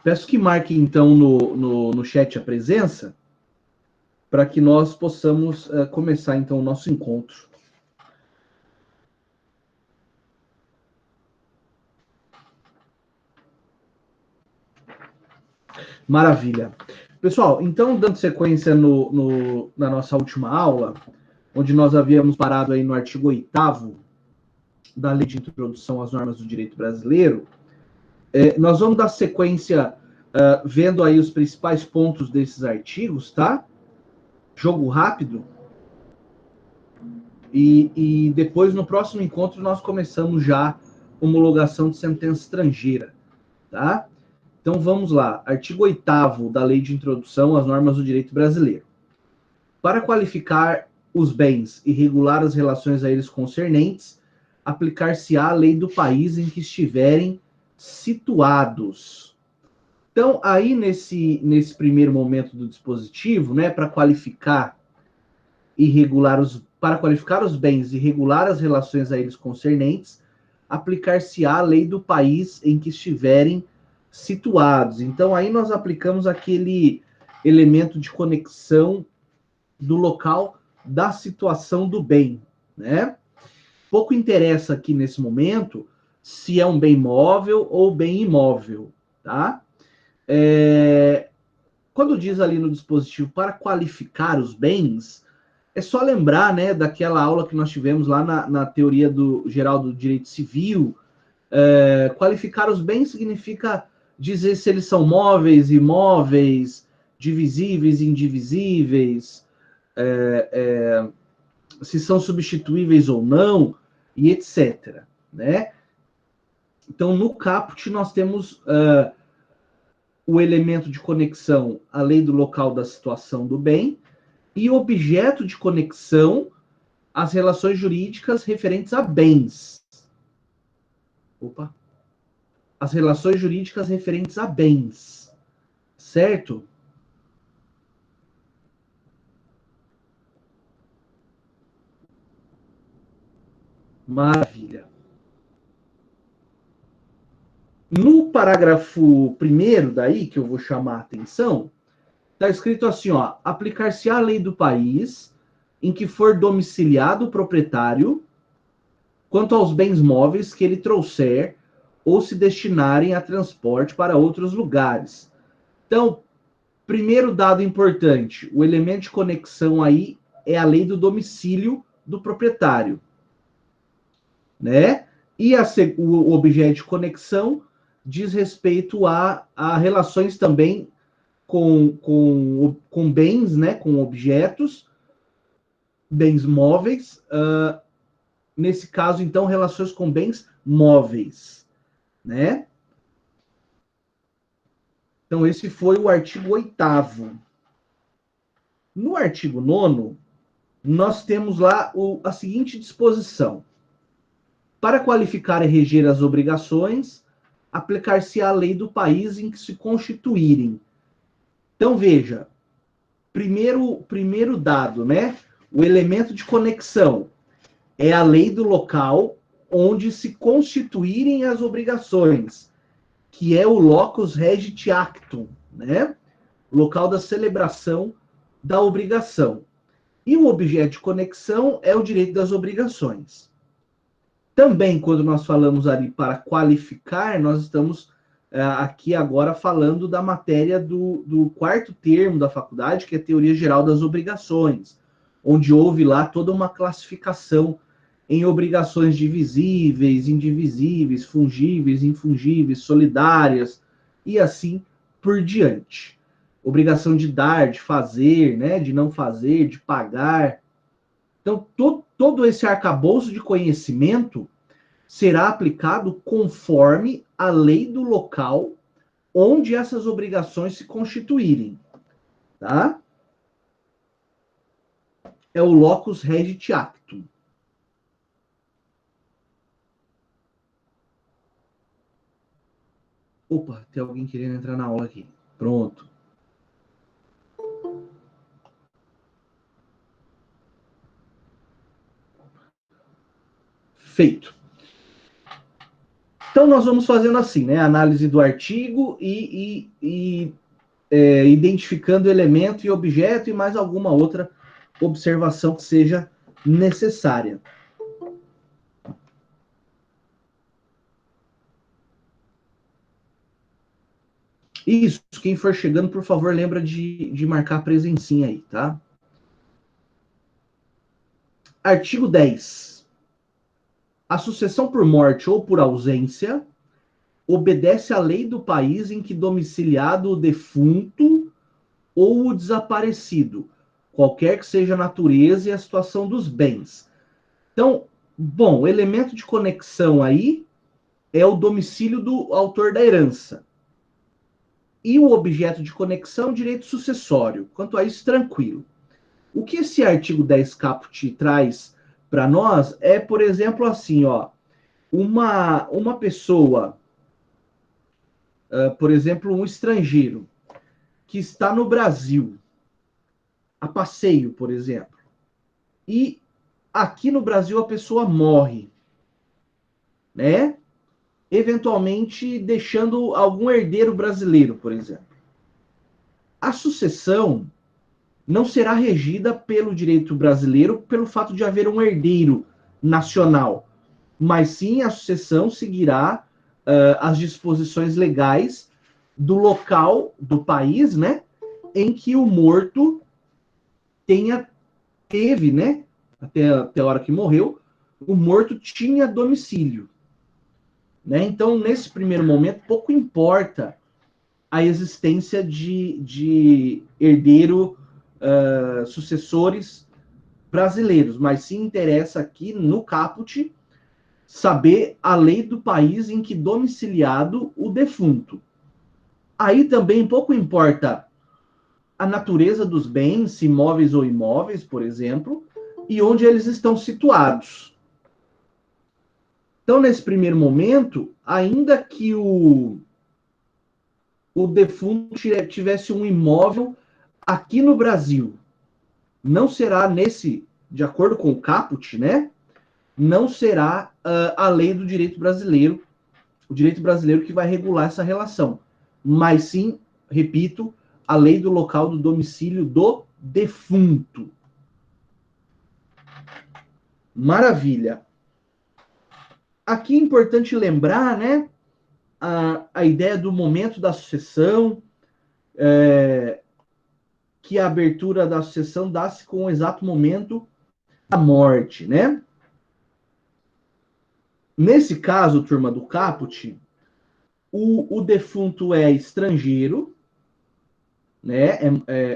Peço que marque, então, no chat a presença, para que nós possamos começar, então, o nosso encontro. Maravilha. Pessoal, então, dando sequência na nossa última aula, onde nós havíamos parado aí no artigo 8º da Lei de Introdução às Normas do Direito Brasileiro, nós vamos dar sequência vendo aí os principais pontos desses artigos, tá? Jogo rápido. E depois, no próximo encontro, nós começamos já homologação de sentença estrangeira, tá? Então, vamos lá. Artigo 8º da Lei de Introdução às Normas do Direito Brasileiro. Para qualificar os bens e regular as relações a eles concernentes, aplicar-se-á a lei do país em que estiverem situados. Então, aí nesse primeiro momento do dispositivo, né, para qualificar os bens e regular as relações a eles concernentes, aplicar-se-á a lei do país em que estiverem situados. Então, aí nós aplicamos aquele elemento de conexão do local da situação do bem, né? Pouco interessa aqui nesse momento se é um bem móvel ou bem imóvel, tá? Quando diz ali no dispositivo para qualificar os bens, é só lembrar, né, daquela aula que nós tivemos lá na teoria geral do direito civil. Qualificar os bens significa dizer se eles são móveis, imóveis, divisíveis, indivisíveis, se são substituíveis ou não, e etc. Né? Então, no caput, nós temos o elemento de conexão, a lei do local da situação do bem, e objeto de conexão, as relações jurídicas referentes a bens. As relações jurídicas referentes a bens. Certo? Maravilha. No parágrafo 1º daí, que eu vou chamar a atenção, está escrito assim, ó, aplicar-se a lei do país em que for domiciliado o proprietário quanto aos bens móveis que ele trouxer ou se destinarem a transporte para outros lugares. Então, primeiro dado importante, o elemento de conexão aí é a lei do domicílio do proprietário, né? E o objeto de conexão diz respeito a relações também com bens, né? Com objetos, bens móveis. Nesse caso, então, relações com bens móveis, né? Então, esse foi o artigo 8º. No artigo 9º, nós temos lá a seguinte disposição. Para qualificar e reger as obrigações, aplicar-se a lei do país em que se constituírem. Então, veja, primeiro dado, né? O elemento de conexão é a lei do local onde se constituírem as obrigações, que é o locus regit actum, né? Local da celebração da obrigação. E o objeto de conexão é o direito das obrigações. Também, quando nós falamos ali para qualificar, nós estamos aqui agora falando da matéria do quarto termo da faculdade, que é a Teoria Geral das Obrigações, onde houve lá toda uma classificação em obrigações divisíveis, indivisíveis, fungíveis, infungíveis, solidárias, e assim por diante. Obrigação de dar, de fazer, né, de não fazer, de pagar. Então, todo esse arcabouço de conhecimento será aplicado conforme a lei do local onde essas obrigações se constituírem, tá? É o locus regit actum. Opa, tem alguém querendo entrar na aula aqui. Pronto. Feito. Então, nós vamos fazendo assim, né? Análise do artigo e identificando elemento e objeto e mais alguma outra observação que seja necessária. Isso, quem for chegando, por favor, lembra de marcar a presencinha aí, tá? Artigo 10. A sucessão por morte ou por ausência obedece à lei do país em que domiciliado o defunto ou o desaparecido, qualquer que seja a natureza e a situação dos bens. Então, bom, o elemento de conexão aí é o domicílio do autor da herança. E o objeto de conexão, direito sucessório. Quanto a isso, tranquilo. O que esse artigo 10 caput traz para nós é, por exemplo, assim, ó, uma pessoa, por exemplo, um estrangeiro que está no Brasil, a passeio, por exemplo, e aqui no Brasil a pessoa morre, né? Eventualmente deixando algum herdeiro brasileiro, por exemplo. A sucessão não será regida pelo direito brasileiro pelo fato de haver um herdeiro nacional, mas sim a sucessão seguirá as disposições legais do local do país, né, em que o morto teve, né, até a hora que morreu, o morto tinha domicílio, né? Então, nesse primeiro momento, pouco importa a existência de herdeiro, sucessores brasileiros, mas sim interessa aqui no caput saber a lei do país em que domiciliado o defunto. Aí também pouco importa a natureza dos bens, se móveis ou imóveis, por exemplo, e onde eles estão situados. Então, nesse primeiro momento, ainda que o defunto tivesse um imóvel aqui no Brasil, não será de acordo com o caput, né? Não será a lei do direito brasileiro, o direito brasileiro que vai regular essa relação, mas sim, repito, a lei do local do domicílio do defunto. Maravilha. Aqui é importante lembrar, né, a ideia do momento da sucessão, que a abertura da sucessão dá-se com o exato momento da morte, né? Nesse caso, turma do caput, o defunto é estrangeiro, né?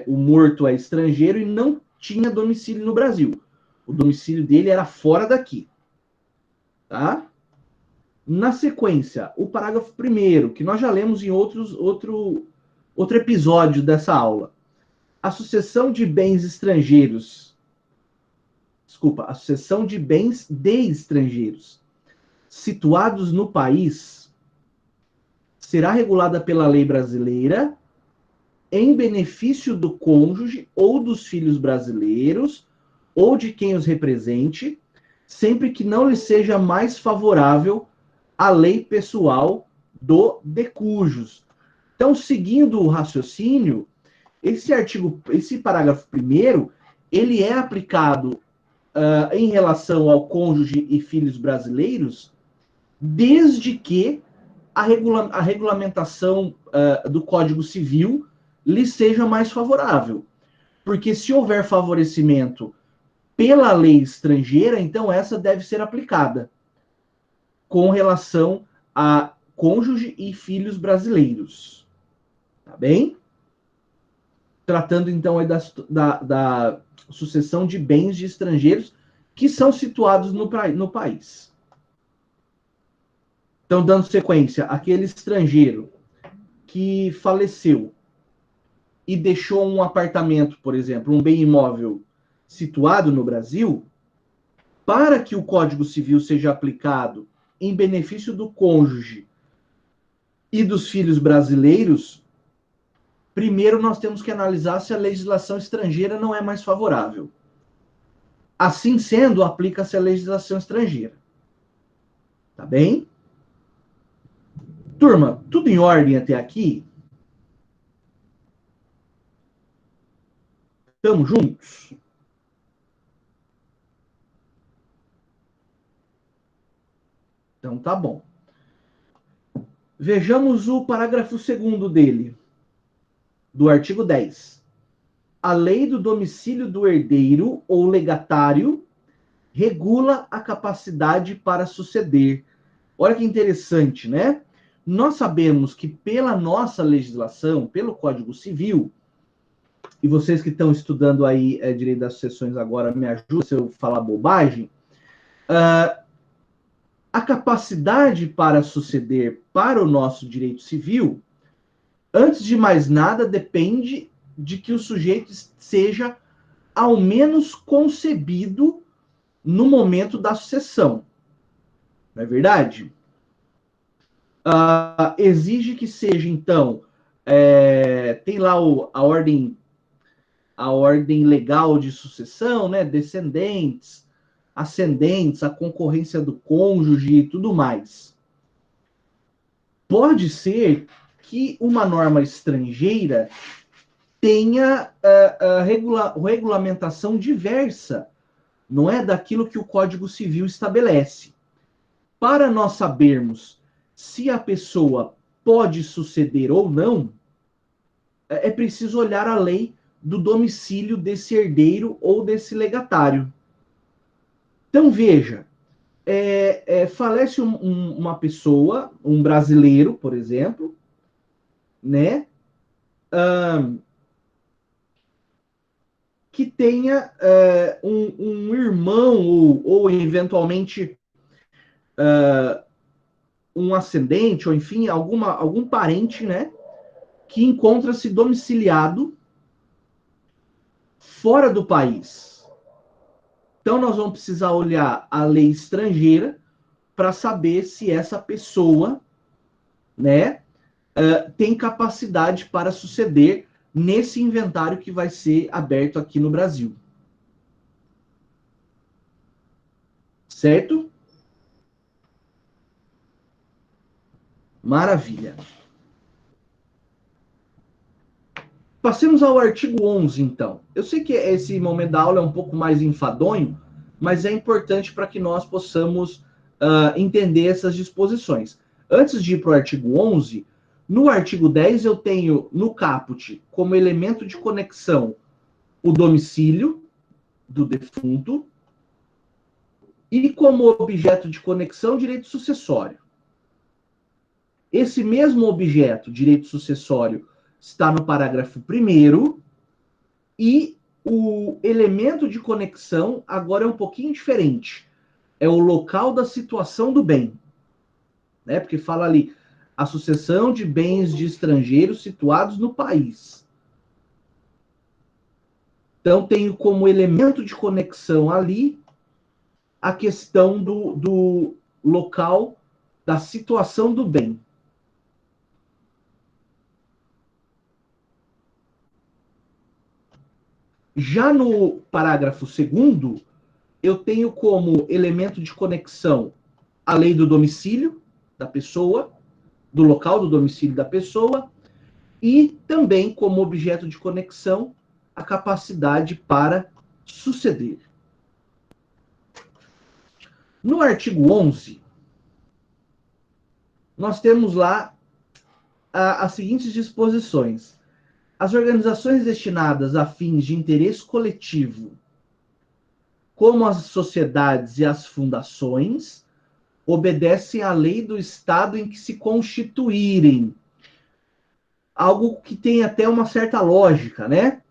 O morto é estrangeiro e não tinha domicílio no Brasil. O domicílio dele era fora daqui, tá? Na sequência, o parágrafo 1º, que nós já lemos em outro episódio dessa aula. A sucessão de bens estrangeiros, desculpa, a sucessão de bens de estrangeiros situados no país será regulada pela lei brasileira em benefício do cônjuge ou dos filhos brasileiros ou de quem os represente, sempre que não lhe seja mais favorável a lei pessoal do decujus. Então, seguindo o raciocínio, esse parágrafo 1º, ele é aplicado em relação ao cônjuge e filhos brasileiros, desde que a regulamentação do Código Civil lhe seja mais favorável. Porque se houver favorecimento pela lei estrangeira, então essa deve ser aplicada com relação a cônjuge e filhos brasileiros. Tá bem? Tratando então aí da sucessão de bens de estrangeiros que são situados no país. Então, dando sequência, aquele estrangeiro que faleceu e deixou um apartamento, por exemplo, um bem imóvel situado no Brasil, para que o Código Civil seja aplicado em benefício do cônjuge e dos filhos brasileiros, primeiro nós temos que analisar se a legislação estrangeira não é mais favorável. Assim sendo, aplica-se a legislação estrangeira. Tá bem? Turma, tudo em ordem até aqui? Estamos juntos? Então tá bom. Vejamos o parágrafo 2º dele, do artigo 10. A lei do domicílio do herdeiro ou legatário regula a capacidade para suceder. Olha que interessante, né? Nós sabemos que pela nossa legislação, pelo Código Civil, e vocês que estão estudando aí direito das sucessões agora, me ajudem se eu falar bobagem, a capacidade para suceder para o nosso direito civil, antes de mais nada, depende de que o sujeito seja ao menos concebido no momento da sucessão. Não é verdade? Exige que seja, então, tem lá a ordem legal de sucessão, né? Descendentes, ascendentes, a concorrência do cônjuge e tudo mais. Pode ser que uma norma estrangeira tenha regulamentação diversa, não é daquilo que o Código Civil estabelece. Para nós sabermos se a pessoa pode suceder ou não, é preciso olhar a lei do domicílio desse herdeiro ou desse legatário. Então, veja, falece uma pessoa, um brasileiro, por exemplo, né, que tenha um irmão ou eventualmente um ascendente, ou enfim, algum parente, né, que encontra-se domiciliado fora do país. Então, nós vamos precisar olhar a lei estrangeira para saber se essa pessoa, né, tem capacidade para suceder nesse inventário que vai ser aberto aqui no Brasil. Certo? Maravilha. Passemos ao artigo 11, então. Eu sei que esse momento da aula é um pouco mais enfadonho, mas é importante para que nós possamos entender essas disposições. Antes de ir para o artigo 11, no artigo 10 eu tenho no caput como elemento de conexão o domicílio do defunto e como objeto de conexão direito sucessório. Esse mesmo objeto, direito sucessório, está no parágrafo 1º e o elemento de conexão agora é um pouquinho diferente. É o local da situação do bem. Né? Porque fala ali, a sucessão de bens de estrangeiros situados no país. Então, tenho como elemento de conexão ali a questão do local da situação do bem. Já no parágrafo 2º, eu tenho como elemento de conexão a lei do domicílio da pessoa, do local do domicílio da pessoa, e também como objeto de conexão a capacidade para suceder. No artigo 11, nós temos lá as seguintes disposições. As organizações destinadas a fins de interesse coletivo, como as sociedades e as fundações, obedecem à lei do Estado em que se constituírem. Algo que tem até uma certa lógica, né?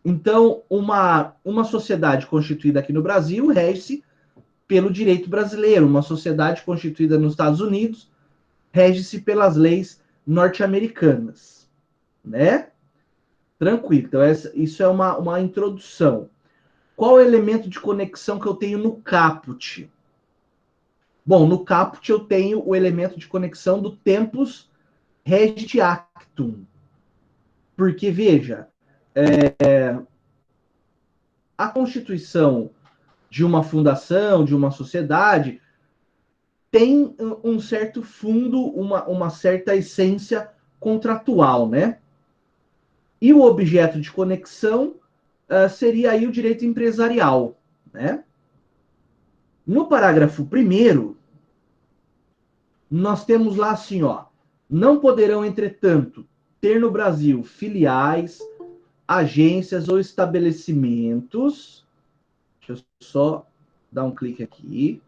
Então, uma sociedade constituída aqui no Brasil rege-se pelo direito brasileiro. Uma sociedade constituída nos Estados Unidos rege-se pelas leis norte-americanas, né? Tranquilo. Então, isso é uma introdução. Qual é o elemento de conexão que eu tenho no caput? Bom, no caput eu tenho o elemento de conexão do tempus regit actum. Porque, veja, a constituição de uma fundação, de uma sociedade, tem um certo fundo, uma certa essência contratual, né? E o objeto de conexão seria aí o direito empresarial, né? No parágrafo 1º, nós temos lá assim, ó, não poderão, entretanto, ter no Brasil filiais, agências ou estabelecimentos. Deixa eu só dar um clique aqui.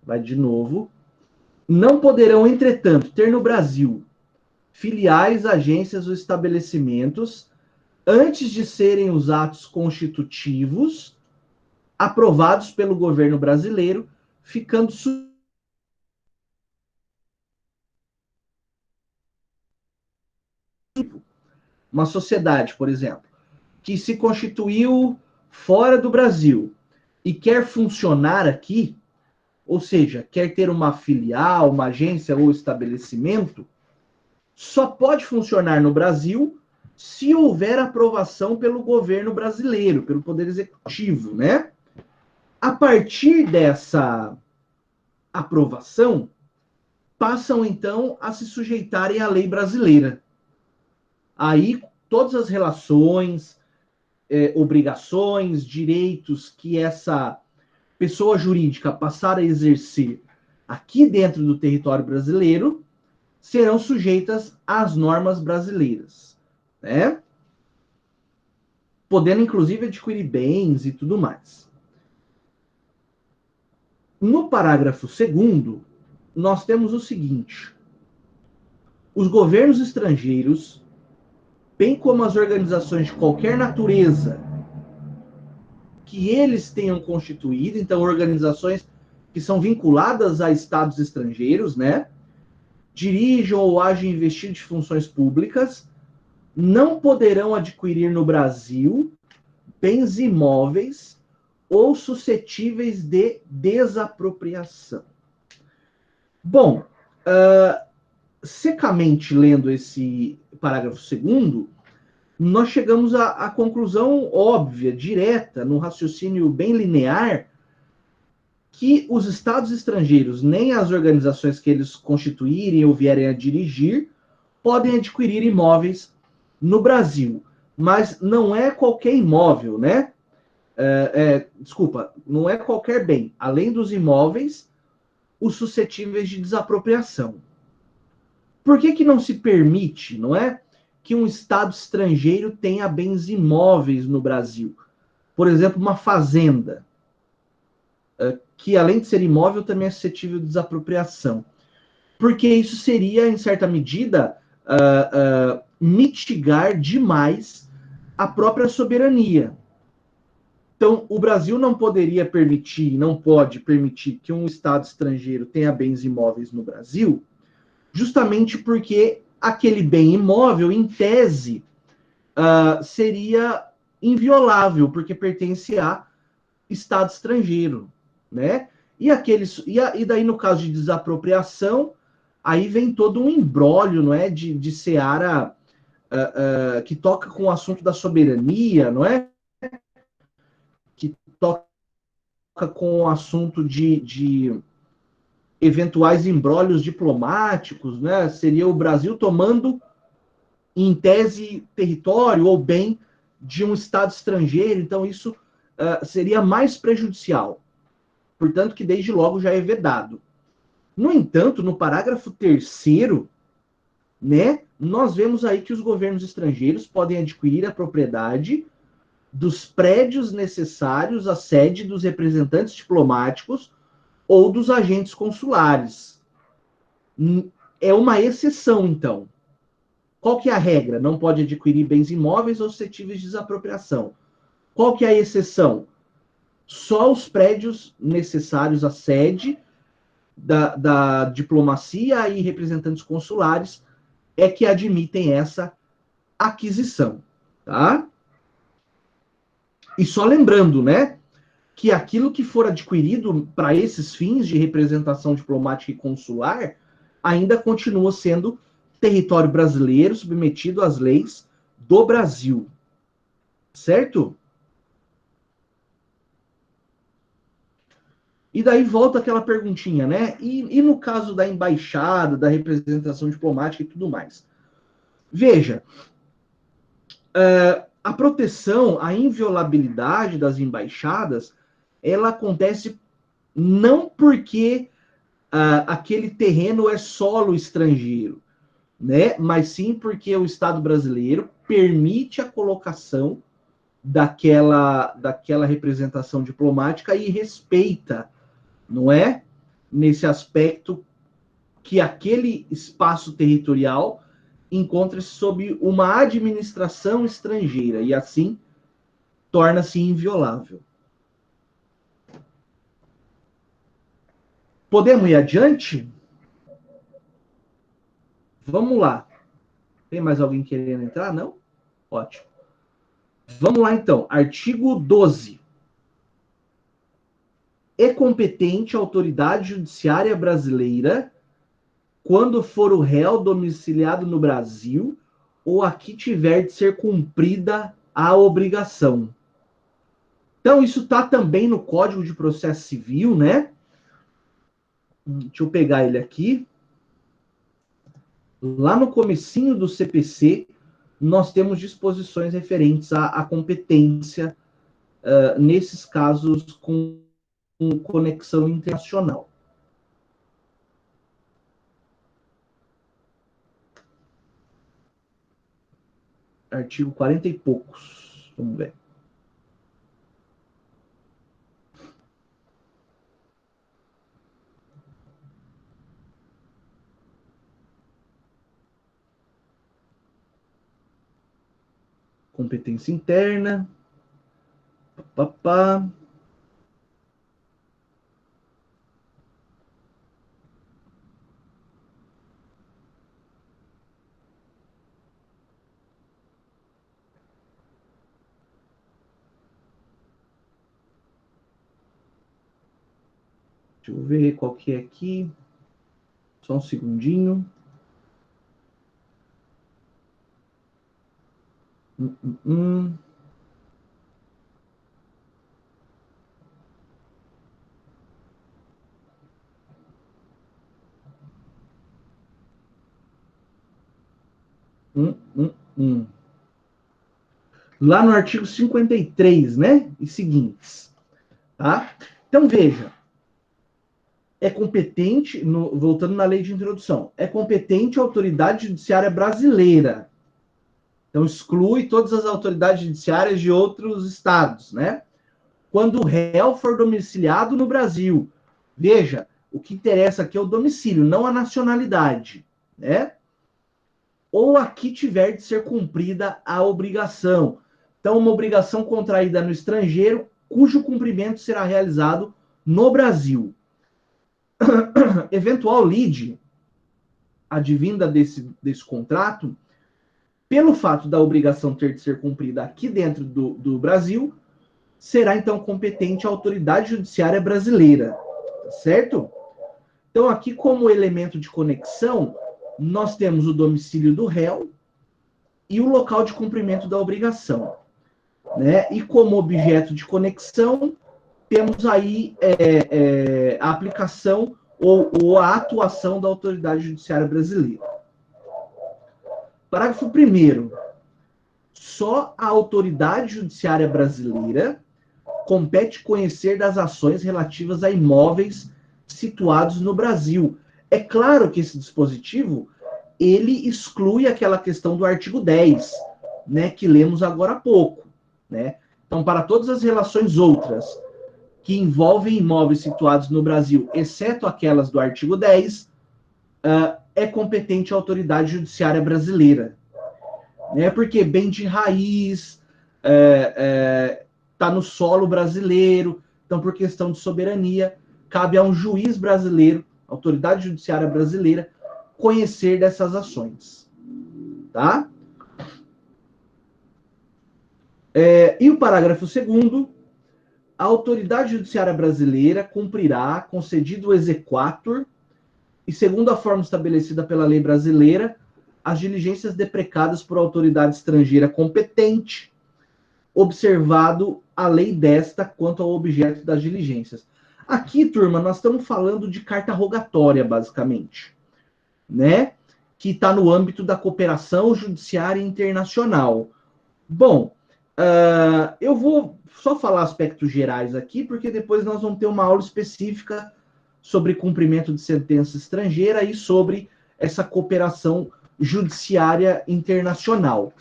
Vai de novo. Não poderão, entretanto, ter no Brasil filiais, agências ou estabelecimentos antes de serem os atos constitutivos aprovados pelo governo brasileiro, ficando uma sociedade, por exemplo, que se constituiu fora do Brasil e quer funcionar aqui, ou seja, quer ter uma filial, uma agência ou estabelecimento, só pode funcionar no Brasil se houver aprovação pelo governo brasileiro, pelo Poder Executivo, né? A partir dessa aprovação, passam então a se sujeitarem à lei brasileira. Aí, todas as relações, obrigações, direitos que essa pessoa jurídica passar a exercer aqui dentro do território brasileiro serão sujeitas às normas brasileiras, né? Podendo, inclusive, adquirir bens e tudo mais. No parágrafo 2º, nós temos o seguinte: os governos estrangeiros, bem como as organizações de qualquer natureza que eles tenham constituído, então organizações que são vinculadas a estados estrangeiros, né? Dirijam ou agem investido de funções públicas, não poderão adquirir no Brasil bens imóveis ou suscetíveis de desapropriação. Bom, secamente lendo esse parágrafo 2º, nós chegamos à conclusão óbvia, direta, no raciocínio bem linear, que os estados estrangeiros, nem as organizações que eles constituírem ou vierem a dirigir, podem adquirir imóveis no Brasil. Mas não é qualquer imóvel, né? Desculpa, não é qualquer bem. Além dos imóveis, os suscetíveis de desapropriação. Por que não se permite, não é, que um Estado estrangeiro tenha bens imóveis no Brasil? Por exemplo, uma fazenda, que além de ser imóvel, também é suscetível de desapropriação. Porque isso seria, em certa medida, mitigar demais a própria soberania. Então, o Brasil não poderia permitir, não pode permitir que um Estado estrangeiro tenha bens imóveis no Brasil, justamente porque aquele bem imóvel, em tese, seria inviolável, porque pertence a Estado estrangeiro, né? E daí, no caso de desapropriação, aí vem todo um imbróglio, não é? De seara que toca com o assunto da soberania, não é? Que toca com o assunto de eventuais embrólios diplomáticos, né? Seria o Brasil tomando, em tese, território ou bem de um Estado estrangeiro. Então, isso seria mais prejudicial. Portanto, que desde logo já é vedado. No entanto, no parágrafo 3º, né, nós vemos aí que os governos estrangeiros podem adquirir a propriedade dos prédios necessários à sede dos representantes diplomáticos ou dos agentes consulares. É uma exceção, então. Qual que é a regra? Não pode adquirir bens imóveis ou suscetíveis de desapropriação. Qual que é a exceção? Só os prédios necessários à sede da diplomacia e representantes consulares é que admitem essa aquisição, tá? E só lembrando, né, que aquilo que for adquirido para esses fins de representação diplomática e consular ainda continua sendo território brasileiro submetido às leis do Brasil, certo? E daí volta aquela perguntinha, né? E no caso da embaixada, da representação diplomática e tudo mais? Veja, a proteção, a inviolabilidade das embaixadas, ela acontece não porque aquele terreno é solo estrangeiro, né? Mas sim porque o Estado brasileiro permite a colocação daquela representação diplomática e respeita, não é? Nesse aspecto que aquele espaço territorial encontra-se sob uma administração estrangeira e assim torna-se inviolável. Podemos ir adiante? Vamos lá. Tem mais alguém querendo entrar? Não? Ótimo. Vamos lá então. Artigo 12. É competente a autoridade judiciária brasileira quando for o réu domiciliado no Brasil ou aqui tiver de ser cumprida a obrigação. Então, isso está também no Código de Processo Civil, né? Deixa eu pegar ele aqui. Lá no comecinho do CPC, nós temos disposições referentes à competência nesses casos com conexão internacional. Artigo 40 e poucos. Vamos ver. Competência interna. Papá. Deixa eu ver qual que é aqui. Só um segundinho. Hum, hum, hum. Hum, hum, hum. Lá no artigo 53, né? E seguintes. Tá? Então, veja. É competente, voltando na lei de introdução, é competente a autoridade judiciária brasileira. Então, exclui todas as autoridades judiciárias de outros estados, né? Quando o réu for domiciliado no Brasil. Veja, o que interessa aqui é o domicílio, não a nacionalidade, né? Ou aqui tiver de ser cumprida a obrigação. Então, uma obrigação contraída no estrangeiro, cujo cumprimento será realizado no Brasil. Eventual lide, advinda desse contrato, pelo fato da obrigação ter de ser cumprida aqui dentro do Brasil, será então competente a autoridade judiciária brasileira, tá certo? Então, aqui, como elemento de conexão, nós temos o domicílio do réu e o local de cumprimento da obrigação, né? E como objeto de conexão, temos aí a aplicação ou a atuação da autoridade judiciária brasileira. Parágrafo 1º. Só a autoridade judiciária brasileira compete conhecer das ações relativas a imóveis situados no Brasil. É claro que esse dispositivo, ele exclui aquela questão do artigo 10, né, que lemos agora há pouco, né? Então, para todas as relações outras que envolvem imóveis situados no Brasil, exceto aquelas do artigo 10, é competente a autoridade judiciária brasileira. Né? Porque bem de raiz, está no solo brasileiro, então, por questão de soberania, cabe a um juiz brasileiro, autoridade judiciária brasileira, conhecer dessas ações. Tá? E o parágrafo 2º, a autoridade judiciária brasileira cumprirá, concedido o exequatur, e segundo a forma estabelecida pela lei brasileira, as diligências deprecadas por autoridade estrangeira competente, observado a lei desta quanto ao objeto das diligências. Aqui, turma, nós estamos falando de carta rogatória, basicamente, né? Que está no âmbito da cooperação judiciária internacional. Bom, eu vou só falar aspectos gerais aqui, porque depois nós vamos ter uma aula específica sobre cumprimento de sentença estrangeira e sobre essa cooperação judiciária internacional.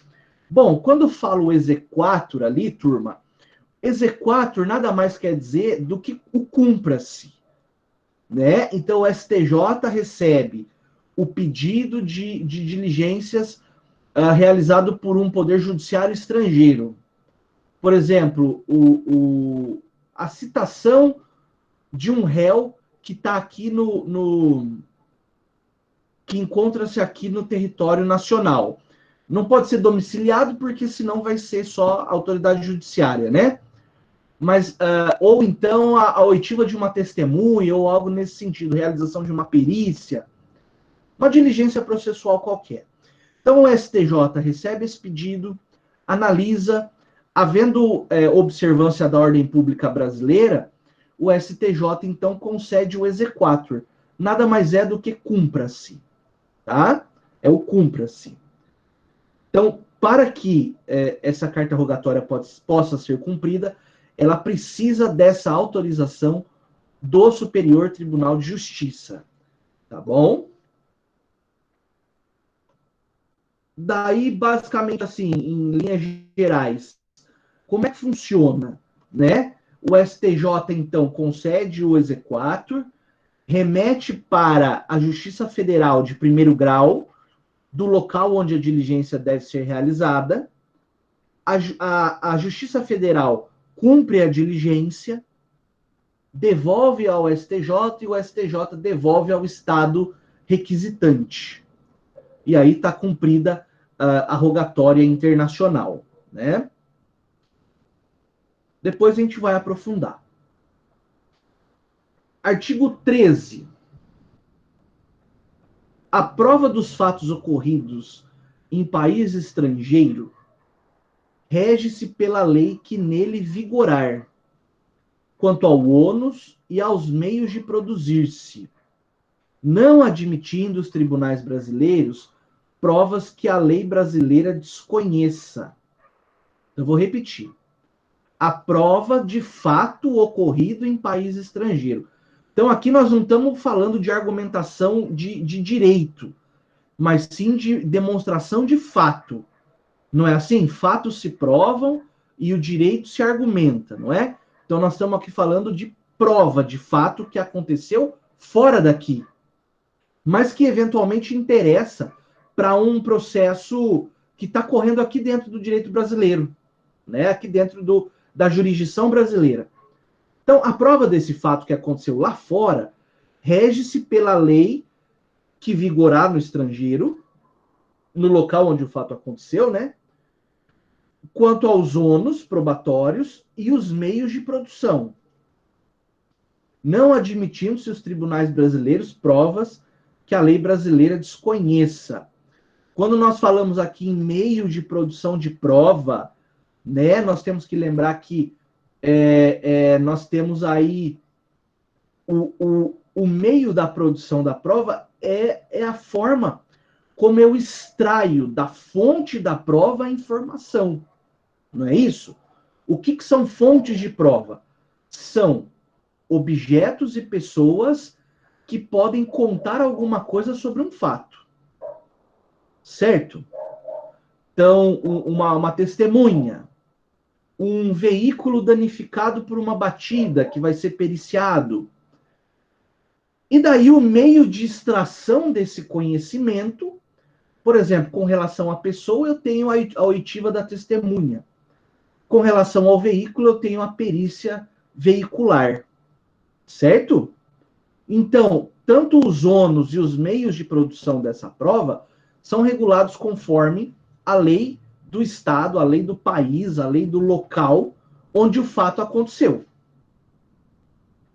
Bom, quando eu falo exequatur ali, turma, exequatur nada mais quer dizer do que o cumpra-se, né? Então, o STJ recebe o pedido de diligências realizado por um poder judiciário estrangeiro. Por exemplo, a citação de um réu que está aqui que encontra-se aqui no território nacional. Não pode ser domiciliado, porque senão vai ser só autoridade judiciária, né? Mas, ou então a oitiva de uma testemunha, ou algo nesse sentido, realização de uma perícia, uma diligência processual qualquer. Então, o STJ recebe esse pedido, analisa, havendo observância da ordem pública brasileira, o STJ, então, concede o exequatur. Nada mais é do que cumpra-se, tá? É o cumpra-se. Então, para que essa carta rogatória possa ser cumprida, ela precisa dessa autorização do Superior Tribunal de Justiça, tá bom? Daí, basicamente, assim, em linhas gerais, como é que funciona, né? O STJ, então, concede o exequatur, remete para a Justiça Federal de primeiro grau, do local onde a diligência deve ser realizada. A Justiça Federal cumpre a diligência, devolve ao STJ e o STJ devolve ao Estado requisitante. E aí está cumprida a rogatória internacional, né? Depois a gente vai aprofundar. Artigo 13. A prova dos fatos ocorridos em país estrangeiro rege-se pela lei que nele vigorar, quanto ao ônus e aos meios de produzir-se, não admitindo os tribunais brasileiros provas que a lei brasileira desconheça. Eu vou repetir. A prova de fato ocorrido em país estrangeiro. Então, aqui nós não estamos falando de argumentação de direito, mas sim de demonstração de fato. Não é assim? Fatos se provam e o direito se argumenta, não é? Então, nós estamos aqui falando de prova de fato que aconteceu fora daqui, mas que eventualmente interessa para um processo que está correndo aqui dentro do direito brasileiro, né? Aqui dentro da jurisdição brasileira. Então, a prova desse fato que aconteceu lá fora rege-se pela lei que vigorar no estrangeiro, no local onde o fato aconteceu, né? Quanto aos ônus probatórios e os meios de produção, não admitindo-se os tribunais brasileiros provas que a lei brasileira desconheça. Quando nós falamos aqui em meio de produção de prova, né, nós temos que lembrar que nós temos aí o meio da produção da prova é a forma como eu extraio da fonte da prova a informação. Não é isso? O que são fontes de prova? São objetos e pessoas que podem contar alguma coisa sobre um fato. Certo? Então, uma testemunha, um veículo danificado por uma batida que vai ser periciado. E daí o meio de extração desse conhecimento, por exemplo, com relação à pessoa, eu tenho a oitiva da testemunha. Com relação ao veículo, eu tenho a perícia veicular. Certo? Então, tanto os ônus e os meios de produção dessa prova são regulados conforme a lei do Estado, a lei do país, a lei do local onde o fato aconteceu.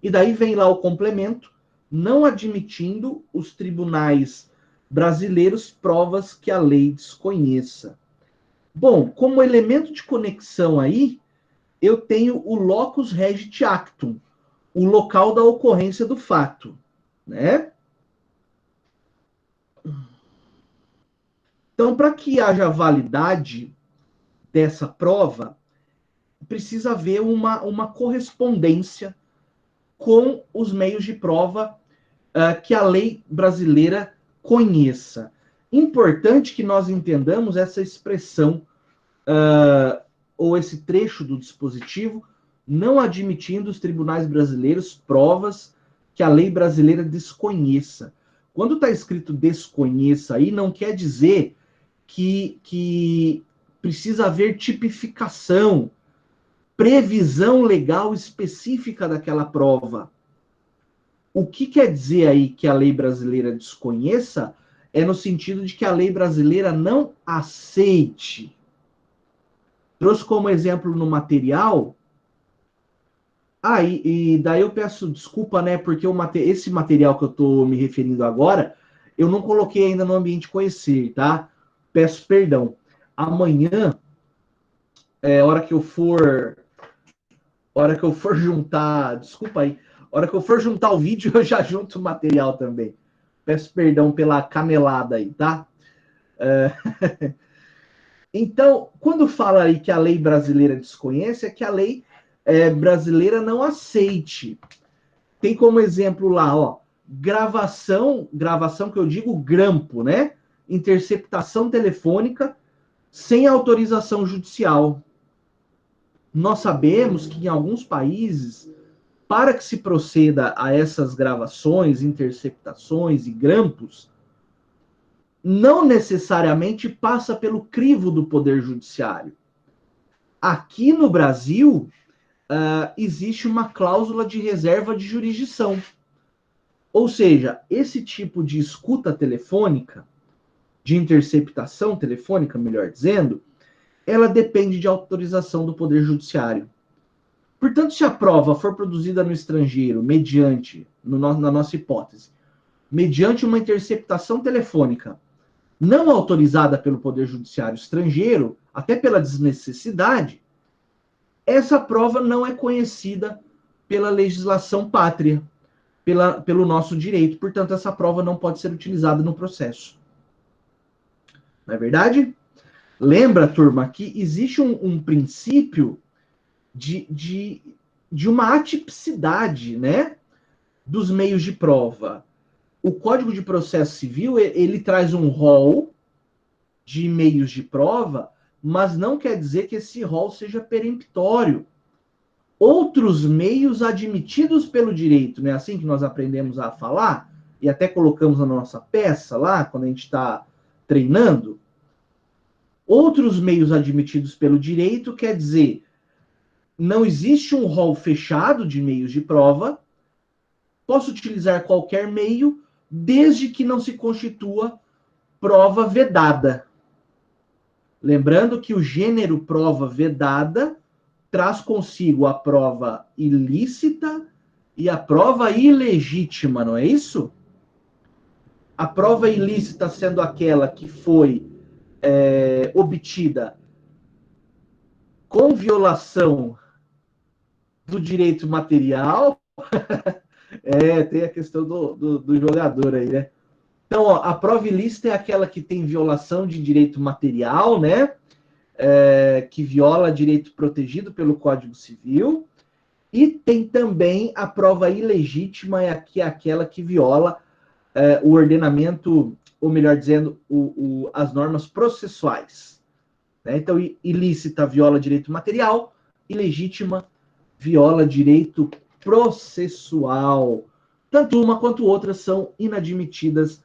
E daí vem lá o complemento, não admitindo os tribunais brasileiros provas que a lei desconheça. Bom, como elemento de conexão aí, eu tenho o locus regit actum. o local da ocorrência do fato, né? Então, para que haja validade dessa prova, precisa haver uma correspondência com os meios de prova que a lei brasileira conheça. Importante que nós entendamos essa expressão ou esse trecho do dispositivo, não admitindo os tribunais brasileiros provas que a lei brasileira desconheça. Quando está escrito desconheça aí, não quer dizer que precisa haver tipificação, previsão legal específica daquela prova. O que quer dizer aí que a lei brasileira desconheça é no sentido de que a lei brasileira não aceite. Trouxe como exemplo no material. E daí eu peço desculpa, né? Porque esse material que eu estou me referindo agora, eu não coloquei ainda no ambiente conhecer, tá? Peço perdão. Amanhã, hora que eu for juntar, desculpa aí, hora que eu for juntar o vídeo, eu já junto o material também. Peço perdão pela canelada aí, tá? Então, quando fala aí que a lei brasileira desconhece, é que a lei brasileira não aceite. Tem como exemplo lá, ó, gravação que eu digo grampo, né? Interceptação telefônica sem autorização judicial. Nós sabemos que em alguns países, para que se proceda a essas gravações, interceptações e grampos, não necessariamente passa pelo crivo do Poder Judiciário. Aqui no Brasil, existe uma cláusula de reserva de jurisdição. Ou seja, esse tipo de escuta telefônica, de interceptação telefônica, melhor dizendo, ela depende de autorização do Poder Judiciário. Portanto, se a prova for produzida no estrangeiro, na nossa hipótese, mediante uma interceptação telefônica não autorizada pelo Poder Judiciário estrangeiro, até pela desnecessidade, essa prova não é conhecida pela legislação pátria, pelo nosso direito. Portanto, essa prova não pode ser utilizada no processo. Não é verdade? Lembra, turma, que existe um princípio de uma atipicidade, né, dos meios de prova. O Código de Processo Civil, ele traz um rol de meios de prova, mas não quer dizer que esse rol seja peremptório. Outros meios admitidos pelo direito, né, assim que nós aprendemos a falar, e até colocamos na nossa peça lá, quando a gente está treinando, outros meios admitidos pelo direito quer dizer, não existe um rol fechado de meios de prova, posso utilizar qualquer meio, desde que não se constitua prova vedada. Lembrando que o gênero prova vedada traz consigo a prova ilícita e a prova ilegítima, não é isso? A prova ilícita sendo aquela que foi obtida com violação do direito material. Tem a questão do jogador aí, né? Então, ó, a prova ilícita é aquela que tem violação de direito material, né? Que viola direito protegido pelo Código Civil. E tem também a prova ilegítima, que é aquela que viola o ordenamento, ou melhor dizendo, as normas processuais. Né? Então, ilícita viola direito material, ilegítima viola direito processual. Tanto uma quanto outra são inadmitidas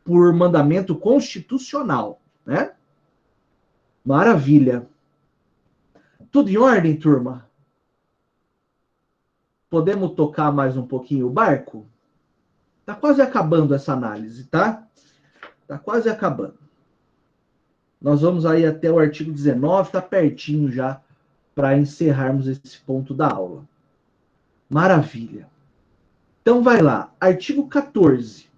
por mandamento constitucional, né? Maravilha. Tudo em ordem, turma? Podemos tocar mais um pouquinho o barco? Tá quase acabando essa análise, tá? Tá quase acabando. Nós vamos aí até o artigo 19, tá pertinho já para encerrarmos esse ponto da aula. Maravilha. Então vai lá, artigo 14.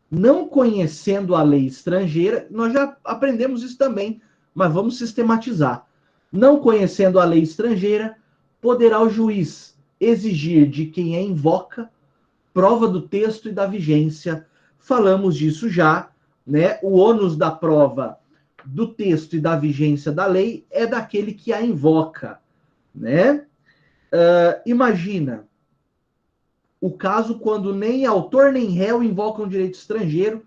Não conhecendo a lei estrangeira, nós já aprendemos isso também, mas vamos sistematizar. Não conhecendo a lei estrangeira, poderá o juiz exigir de quem a invoca prova do texto e da vigência. Falamos disso já, né? O ônus da prova do texto e da vigência da lei é daquele que a invoca, né? Imagina o caso quando nem autor nem réu invocam direito estrangeiro,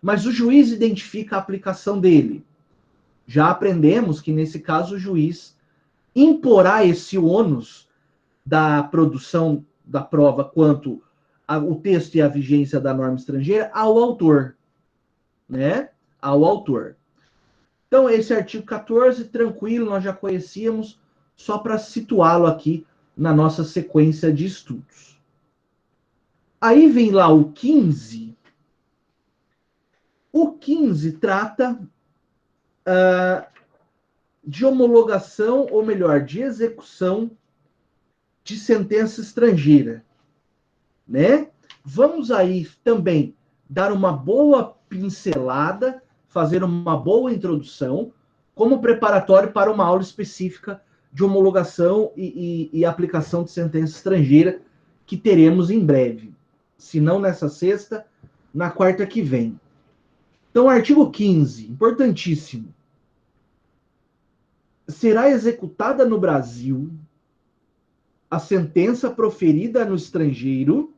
mas o juiz identifica a aplicação dele. Já aprendemos que, nesse caso, o juiz imporá esse ônus da produção da prova quanto ao texto e a vigência da norma estrangeira ao autor, né? Ao autor. Então, esse artigo 14, tranquilo, nós já conhecíamos, só para situá-lo aqui na nossa sequência de estudos. Aí vem lá o 15. O 15 trata de homologação, ou melhor, de execução de sentença estrangeira, né? Vamos aí também dar uma boa pincelada, fazer uma boa introdução, como preparatório para uma aula específica de homologação e aplicação de sentença estrangeira que teremos em breve. Se não nessa sexta, na quarta que vem. Então, artigo 15, importantíssimo. Será executada no Brasil a sentença proferida no estrangeiro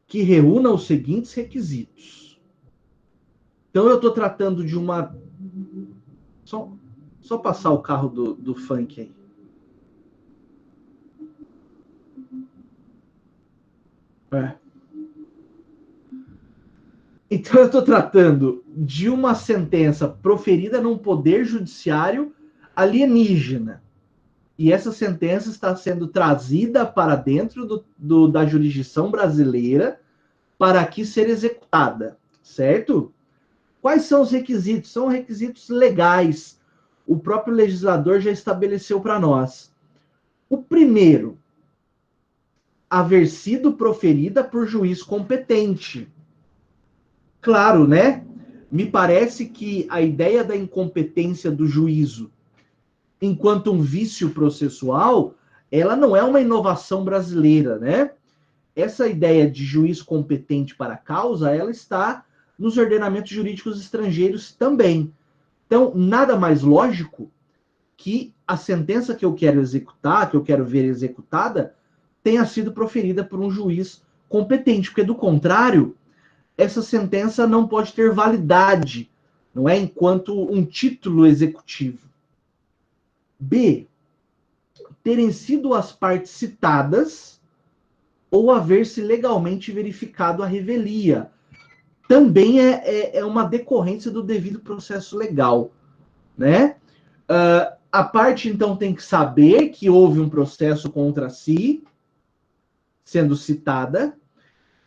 que reúna os seguintes requisitos. Então, eu estou tratando de uma... Só passar o carro do funk aí. Então, eu estou tratando de uma sentença proferida num poder judiciário alienígena. E essa sentença está sendo trazida para dentro da jurisdição brasileira para aqui ser executada, certo? Quais são os requisitos? São requisitos legais. O próprio legislador já estabeleceu para nós. O primeiro, haver sido proferida por juiz competente. Claro, né? Me parece que a ideia da incompetência do juízo enquanto um vício processual, ela não é uma inovação brasileira, né? Essa ideia de juiz competente para a causa, ela está nos ordenamentos jurídicos estrangeiros também. Então, nada mais lógico que a sentença que eu quero executar, que eu quero ver executada, tenha sido proferida por um juiz competente, porque do contrário, essa sentença não pode ter validade, não é? Enquanto um título executivo. B, terem sido as partes citadas ou haver-se legalmente verificado a revelia. Também é uma decorrência do devido processo legal, né? A parte, então, tem que saber que houve um processo contra si, sendo citada,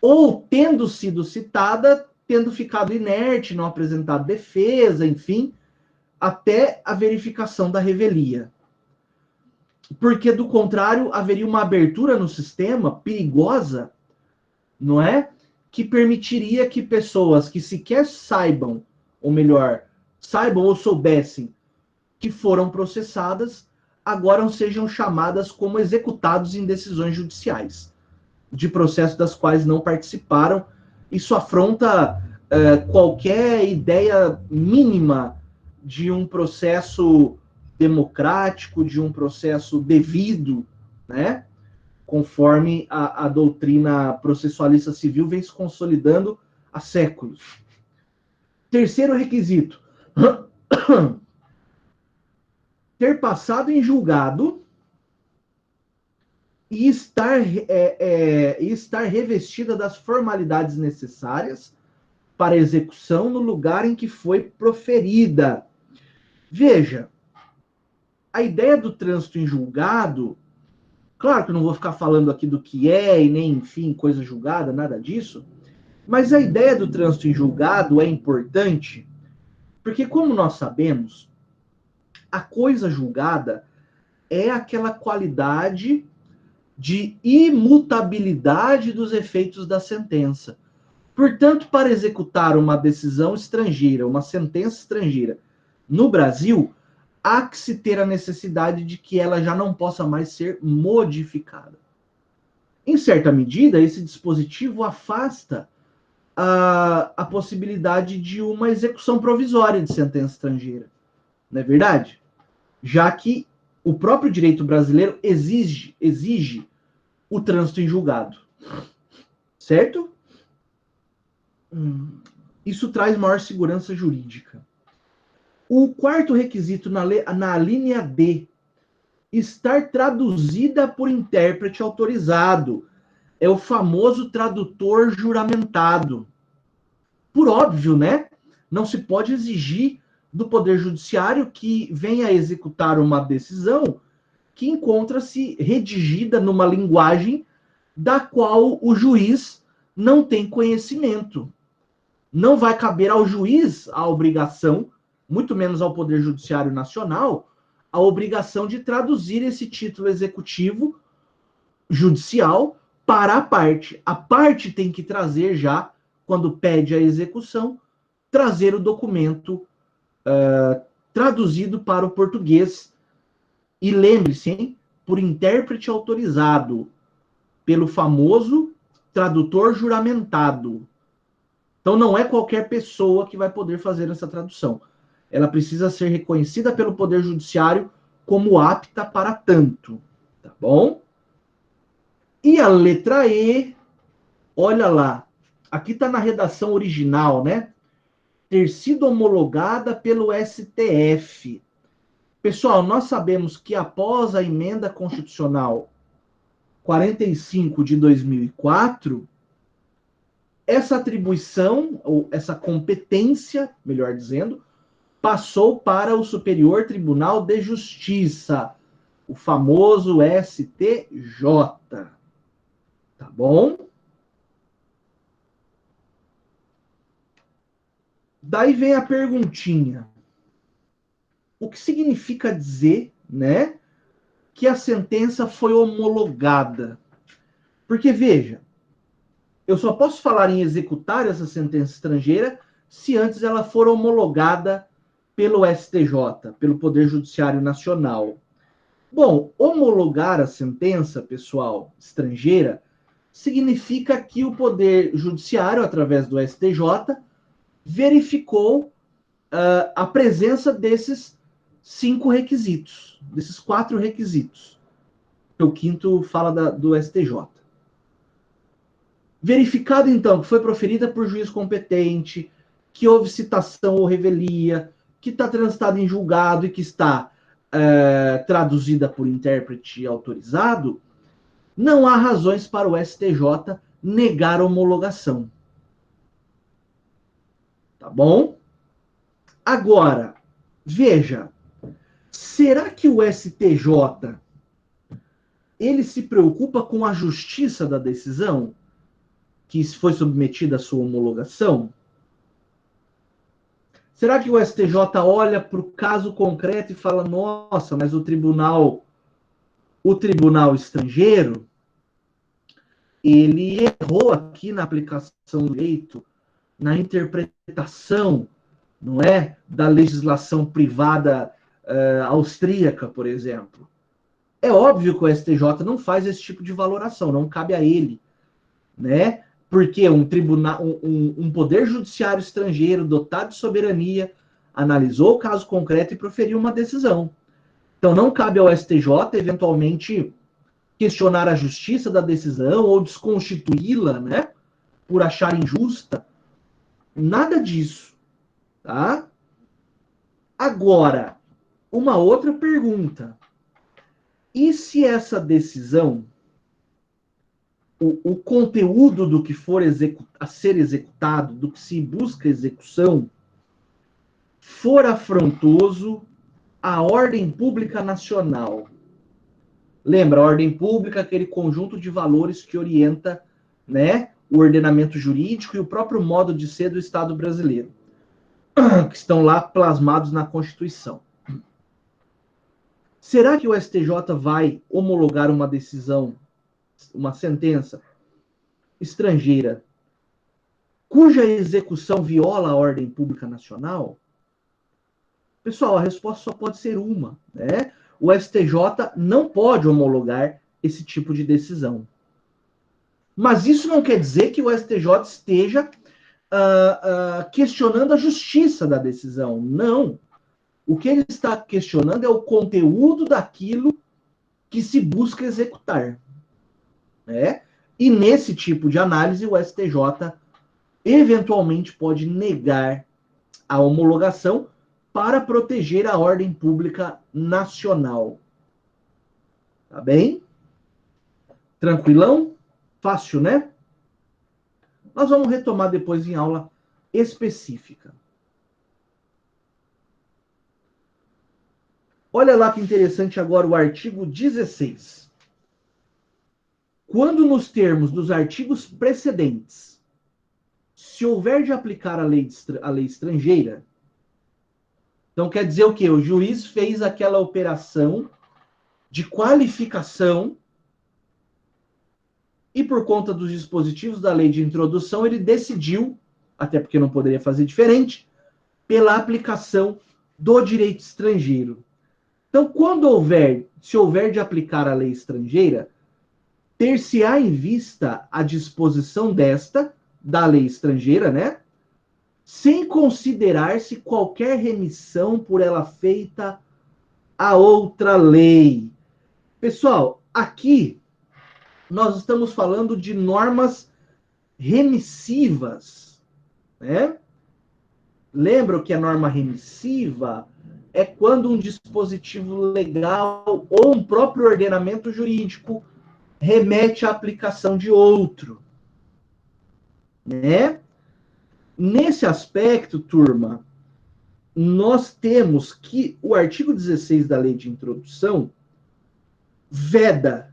ou, tendo sido citada, tendo ficado inerte, não apresentado defesa, enfim, até a verificação da revelia. Porque, do contrário, haveria uma abertura no sistema perigosa, não é? Que permitiria que pessoas que sequer saibam, ou melhor, saibam ou soubessem que foram processadas, agora sejam chamadas como executados em decisões judiciais, de processos das quais não participaram. Isso afronta qualquer ideia mínima de um processo democrático, de um processo devido, né? Conforme a doutrina processualista civil vem se consolidando há séculos. Terceiro requisito: ter passado em julgado e estar revestida das formalidades necessárias para execução no lugar em que foi proferida. Veja, a ideia do trânsito em julgado, claro que eu não vou ficar falando aqui do que é e nem, enfim, coisa julgada, nada disso, mas a ideia do trânsito em julgado é importante porque, como nós sabemos, a coisa julgada é aquela qualidade de imutabilidade dos efeitos da sentença. Portanto, para executar uma decisão estrangeira, uma sentença estrangeira no Brasil, há que se ter a necessidade de que ela já não possa mais ser modificada. Em certa medida, esse dispositivo afasta a possibilidade de uma execução provisória de sentença estrangeira. Não é verdade? Já que o próprio direito brasileiro exige o trânsito em julgado. Certo? Isso traz maior segurança jurídica. O quarto requisito na linha D, estar traduzida por intérprete autorizado. É o famoso tradutor juramentado. Por óbvio, né? Não se pode exigir do Poder Judiciário que venha executar uma decisão que encontra-se redigida numa linguagem da qual o juiz não tem conhecimento. Não vai caber ao juiz a obrigação, muito menos ao Poder Judiciário Nacional, a obrigação de traduzir esse título executivo judicial para a parte. A parte tem que trazer já, quando pede a execução, trazer o documento traduzido para o português. E lembre-se, hein, por intérprete autorizado, pelo famoso tradutor juramentado. Então não é qualquer pessoa que vai poder fazer essa tradução. Ela precisa ser reconhecida pelo Poder Judiciário como apta para tanto. Tá bom? E a letra E, olha lá. Aqui está na redação original, né? Ter sido homologada pelo STF. Pessoal, nós sabemos que após a emenda constitucional 45 de 2004, essa atribuição, ou essa competência, melhor dizendo, passou para o Superior Tribunal de Justiça, o famoso STJ. Tá bom? Daí vem a perguntinha. O que significa dizer, né, que a sentença foi homologada? Porque, veja, eu só posso falar em executar essa sentença estrangeira se antes ela for homologada pelo STJ, pelo Poder Judiciário Nacional. Bom, homologar a sentença, pessoal, estrangeira, significa que o Poder Judiciário, através do STJ, verificou a presença desses 5 requisitos, desses 4 requisitos. O quinto fala do STJ. Verificado, então, que foi proferida por juiz competente, que houve citação ou revelia, que está transitada em julgado e que está traduzida por intérprete autorizado, não há razões para o STJ negar a homologação. Tá bom? Agora, veja, será que o STJ ele se preocupa com a justiça da decisão que foi submetida à sua homologação? Será que o STJ olha para o caso concreto e fala, nossa, mas o tribunal estrangeiro, ele errou aqui na aplicação do direito, na interpretação, não é, da legislação privada austríaca, por exemplo. É óbvio que o STJ não faz esse tipo de valoração, não cabe a ele, né? Porque um poder judiciário estrangeiro dotado de soberania analisou o caso concreto e proferiu uma decisão. Então não cabe ao STJ eventualmente questionar a justiça da decisão ou desconstituí-la, né? Por achar injusta. Nada disso, tá? Agora, uma outra pergunta. E se essa decisão, o conteúdo do que for a ser executado, do que se busca execução, for afrontoso à ordem pública nacional? Lembra, a ordem pública, aquele conjunto de valores que orienta, né, o ordenamento jurídico e o próprio modo de ser do Estado brasileiro, que estão lá plasmados na Constituição. Será que o STJ vai homologar uma decisão, uma sentença estrangeira, cuja execução viola a ordem pública nacional? Pessoal, a resposta só pode ser uma, né? O STJ não pode homologar esse tipo de decisão. Mas isso não quer dizer que o STJ esteja questionando a justiça da decisão. Não. O que ele está questionando é o conteúdo daquilo que se busca executar. Né? E nesse tipo de análise, o STJ eventualmente pode negar a homologação para proteger a ordem pública nacional. Tá bem? Tranquilão? Fácil, né? Nós vamos retomar depois em aula específica. Olha lá que interessante agora o artigo 16. Quando nos termos dos artigos precedentes, se houver de aplicar a lei estrangeira, então quer dizer o quê? O juiz fez aquela operação de qualificação e por conta dos dispositivos da lei de introdução, ele decidiu, até porque não poderia fazer diferente, pela aplicação do direito estrangeiro. Então, se houver de aplicar a lei estrangeira, ter-se-á em vista a disposição da lei estrangeira, né? Sem considerar-se qualquer remissão por ela feita a outra lei. Pessoal, aqui nós estamos falando de normas remissivas, né? Lembra que a norma remissiva é quando um dispositivo legal ou um próprio ordenamento jurídico remete à aplicação de outro, né? Nesse aspecto, turma, nós temos que o artigo 16 da lei de introdução veda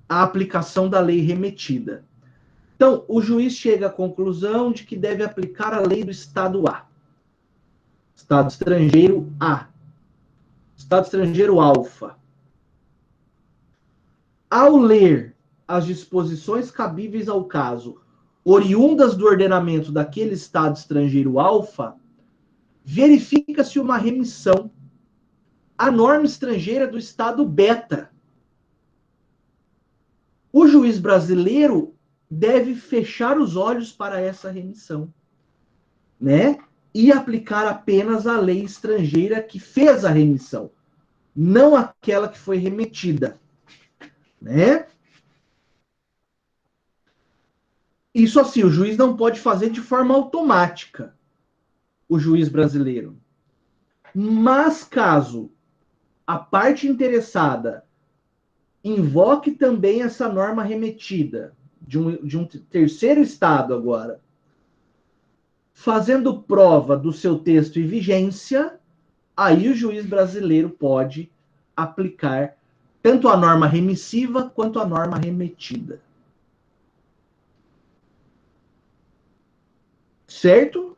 a aplicação da lei remetida. Então, o juiz chega à conclusão de que deve aplicar a lei do Estado A. Estado estrangeiro A. Estado estrangeiro alfa. Ao ler as disposições cabíveis ao caso, oriundas do ordenamento daquele Estado estrangeiro alfa, verifica-se uma remissão à norma estrangeira do Estado beta. O juiz brasileiro deve fechar os olhos para essa remissão, né? E aplicar apenas a lei estrangeira que fez a remissão, não aquela que foi remetida, né? Isso assim, o juiz não pode fazer de forma automática, o juiz brasileiro. Mas caso a parte interessada invoque também essa norma remetida de um terceiro estado agora, fazendo prova do seu texto e vigência, aí o juiz brasileiro pode aplicar tanto a norma remissiva quanto a norma remetida. Certo?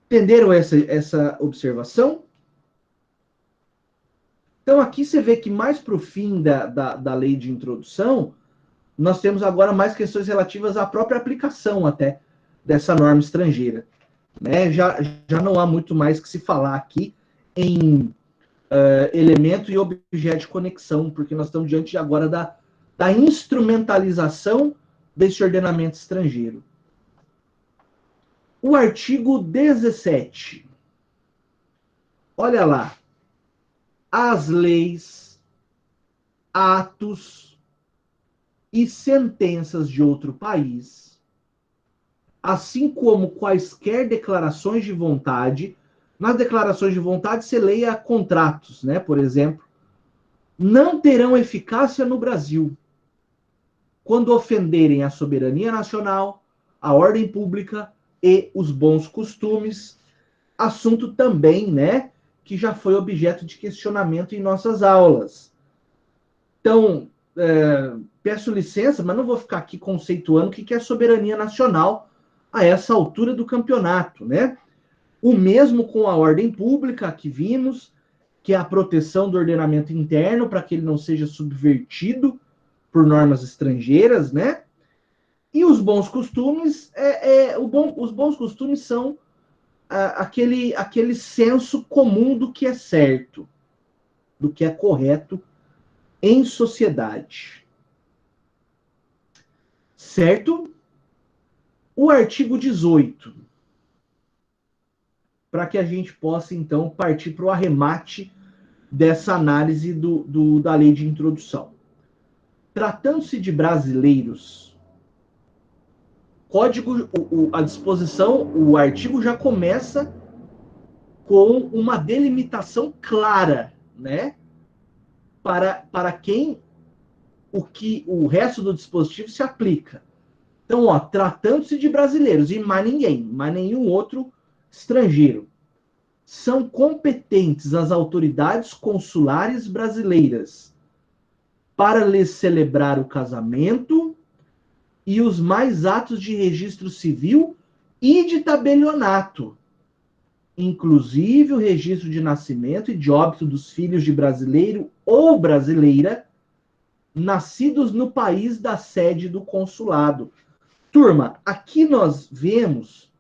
Entenderam essa observação? Então, aqui você vê que mais para o fim da lei de introdução, nós temos agora mais questões relativas à própria aplicação até dessa norma estrangeira. Né? Já não há muito mais que se falar aqui em elemento e objeto de conexão, porque nós estamos diante agora da instrumentalização desse ordenamento estrangeiro. O artigo 17. Olha lá. As leis, atos e sentenças de outro país, assim como quaisquer declarações de vontade. Nas declarações de vontade, você leia contratos, né, por exemplo, não terão eficácia no Brasil quando ofenderem a soberania nacional, a ordem pública e os bons costumes, assunto também, né, que já foi objeto de questionamento em nossas aulas. Então, peço licença, mas não vou ficar aqui conceituando o que é soberania nacional a essa altura do campeonato, né? O mesmo com a ordem pública que vimos, que é a proteção do ordenamento interno para que ele não seja subvertido por normas estrangeiras, né? E os bons costumes, os bons costumes são aquele senso comum do que é certo, do que é correto em sociedade. Certo? O artigo 18, para que a gente possa, então, partir para o arremate dessa análise da lei de introdução. Tratando-se de brasileiros, código, a disposição, o artigo já começa com uma delimitação clara, né? Para quem o resto do dispositivo se aplica. Então, ó, tratando-se de brasileiros e mais ninguém, mais nenhum outro estrangeiro, são competentes as autoridades consulares brasileiras para lhes celebrar o casamento e os mais atos de registro civil e de tabelionato, inclusive o registro de nascimento e de óbito dos filhos de brasileiro ou brasileira nascidos no país da sede do consulado. Turma, aqui nós vemos,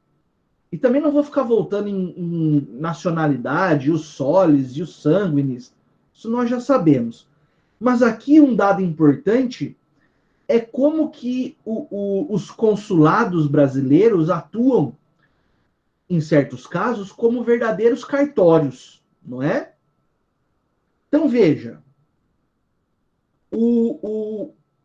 e também não vou ficar voltando em nacionalidade, os soles e os sanguinis, isso nós já sabemos. Mas aqui um dado importante é como que os consulados brasileiros atuam, em certos casos, como verdadeiros cartórios, não é? Então veja,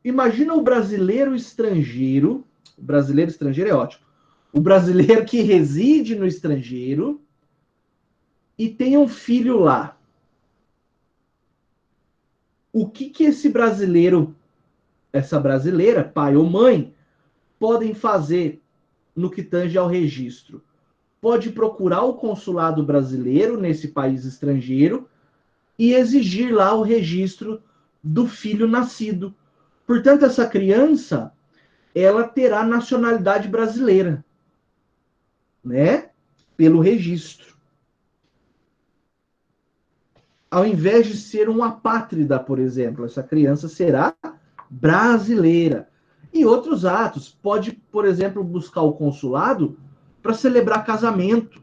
imagina o brasileiro estrangeiro é ótimo, o brasileiro que reside no estrangeiro e tem um filho lá. O que esse brasileiro, essa brasileira, pai ou mãe, podem fazer no que tange ao registro? Pode procurar o consulado brasileiro nesse país estrangeiro e exigir lá o registro do filho nascido. Portanto, essa criança, ela terá nacionalidade brasileira, né? Pelo registro. Ao invés de ser uma apátrida, por exemplo, essa criança será brasileira. E outros atos, pode, por exemplo, buscar o consulado para celebrar casamento.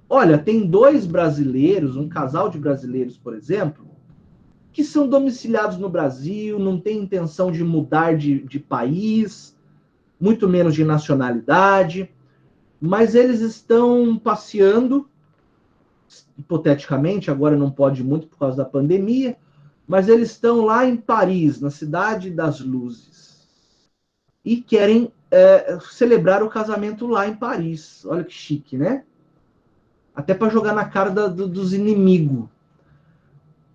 Olha, tem dois brasileiros, um casal de brasileiros, por exemplo, que são domiciliados no Brasil, não têm intenção de mudar de país, muito menos de nacionalidade, mas eles estão passeando, hipoteticamente, agora não pode muito por causa da pandemia, mas eles estão lá em Paris, na Cidade das Luzes, e querem celebrar o casamento lá em Paris. Olha que chique, né? Até para jogar na cara dos inimigos.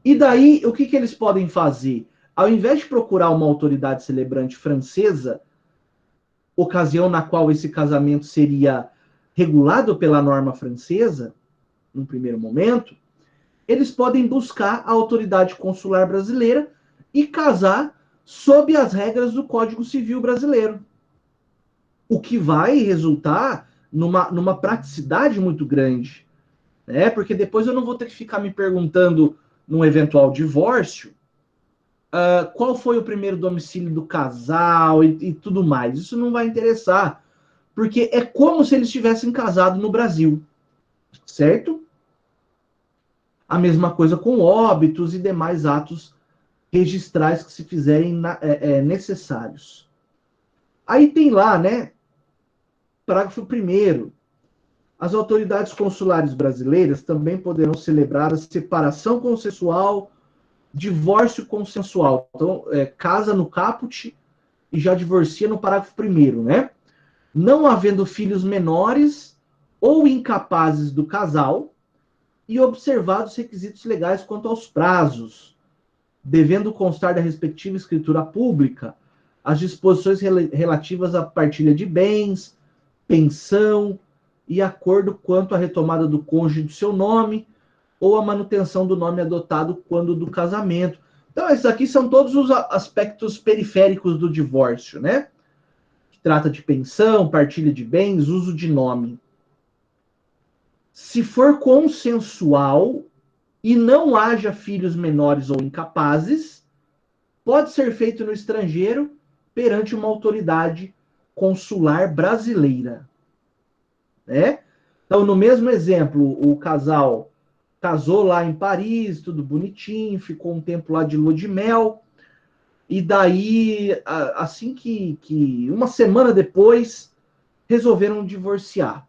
E daí, o que eles podem fazer? Ao invés de procurar uma autoridade celebrante francesa, ocasião na qual esse casamento seria regulado pela norma francesa, num primeiro momento, eles podem buscar a autoridade consular brasileira e casar sob as regras do Código Civil brasileiro. O que vai resultar numa praticidade muito grande, né? Porque depois eu não vou ter que ficar me perguntando, num eventual divórcio, qual foi o primeiro domicílio do casal e tudo mais. Isso não vai interessar, porque é como se eles tivessem casado no Brasil, certo? A mesma coisa com óbitos e demais atos registrais que se fizerem necessários. Aí tem lá, né, parágrafo 1º, as autoridades consulares brasileiras também poderão celebrar a separação consensual, divórcio consensual. Então, casa no caput e já divorcia no parágrafo 1º, né? Não havendo filhos menores ou incapazes do casal e observados os requisitos legais quanto aos prazos, devendo constar da respectiva escritura pública as disposições relativas à partilha de bens, pensão e acordo quanto à retomada do cônjuge do seu nome ou a manutenção do nome adotado quando do casamento. Então, esses aqui são todos os aspectos periféricos do divórcio, né? Que trata de pensão, partilha de bens, uso de nome. Se for consensual e não haja filhos menores ou incapazes, pode ser feito no estrangeiro perante uma autoridade consular brasileira, né? Então, no mesmo exemplo, o casal casou lá em Paris, tudo bonitinho, ficou um tempo lá de lua de mel, e daí, assim que uma semana depois, resolveram divorciar.